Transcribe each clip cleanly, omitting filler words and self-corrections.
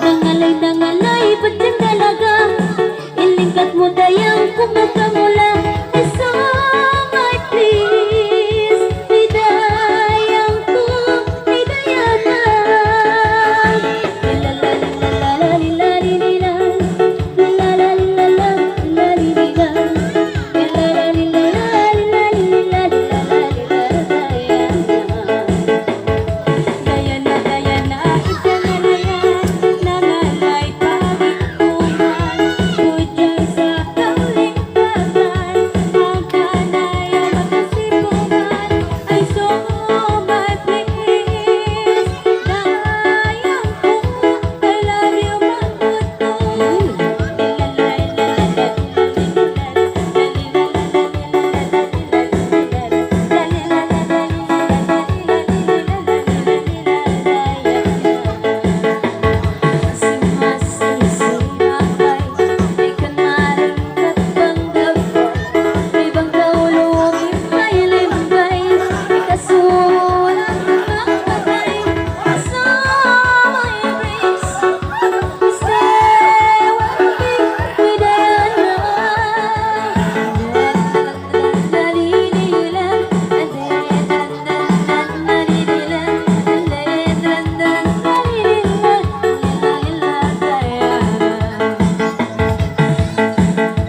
Nangalay, ba't yung dalaga? Ilingkat mo dayang kumukamula. Isa my please, hidayang ko, hidayana. Lalalilalalilalila, lalalilalalilalila, Dayana, dayana, itanalayan, nangalay pagikuman, hudyang sa kalingkasan, ang kanaya makasipungan, ay so my please, dayang ko, I love you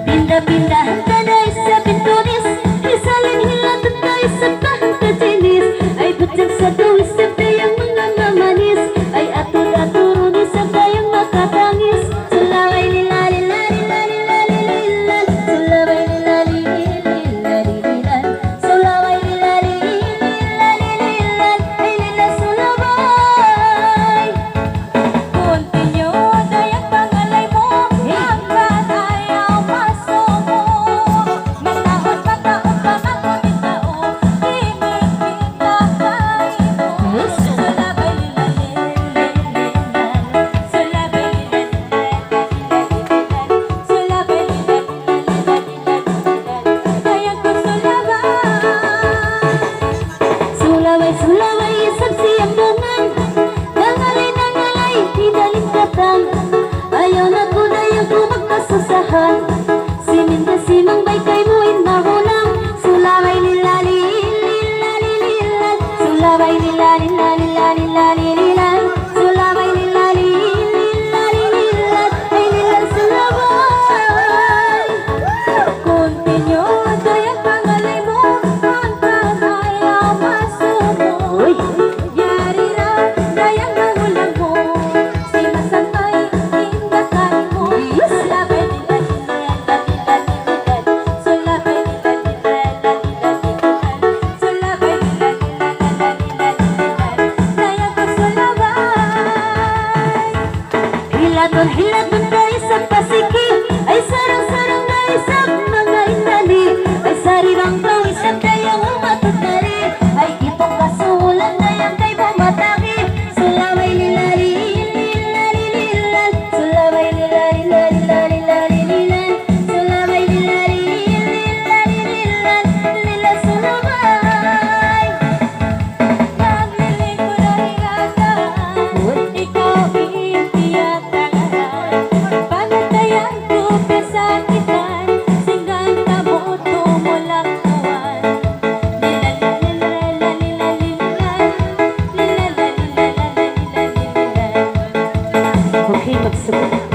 Pindah-pindah tadai sa pintunis, isalin hilat at tayo sa pangkajinis, ay butang sa tuwis sa dayang mga mamanis, ay atur-aturo ni sa dayang makatangis. Sulaway lilalilalilalilalilan, sulaway lilalilalilalililan, sulaway lilalilalilalililan, ay lila sulaway. Continue dayang pangalay mo, hanggang ayaw maso mo. Manahon pagkaon pa ako ni tao, himig kita kayo. Sulabay lilalilalilan, sulabay lilalilalilan, sulabay lilalilalilan, dayang ko sulabay. Sulaway, sulaway, isang siyang bungang, nangalay, nangalay, hinalingkatan. Ayaw na ko dayang ko magkasusahan, siminda simang bay kay muin mahulang. Sulaway lilalilalilan, sulaway lilalilalilalililan, sulaway lilalilalilan, ay nilang sulaway. Continue dayang pangalay mo, hanggang ayaw masumo. Yari ra dayang nahulang mo, si masantay ingatan mo. Sulabay lilalilalilan, sulabay lilalilalilan, sulabay lilalilalilan, dayang ko sulabay. Hilaton, hilaton tayo sa pasiki, ay sarang-sarang na isang mga inali, ay sarirang kang isang dayang umatutari, ay itong kasulan dayang kay bumataki. Sulaway lilalilalilan, sulaway lilalilalilalililan, sulaway lilalilalilalililan, lila sulaway. Nagliling ko na hingatan, ikaw iiyakan, panatayan ko pesakitan, singgan tamo tumulaktuan. Lilalilalilalililan, lilalilalilalililan. Okay, magsuot.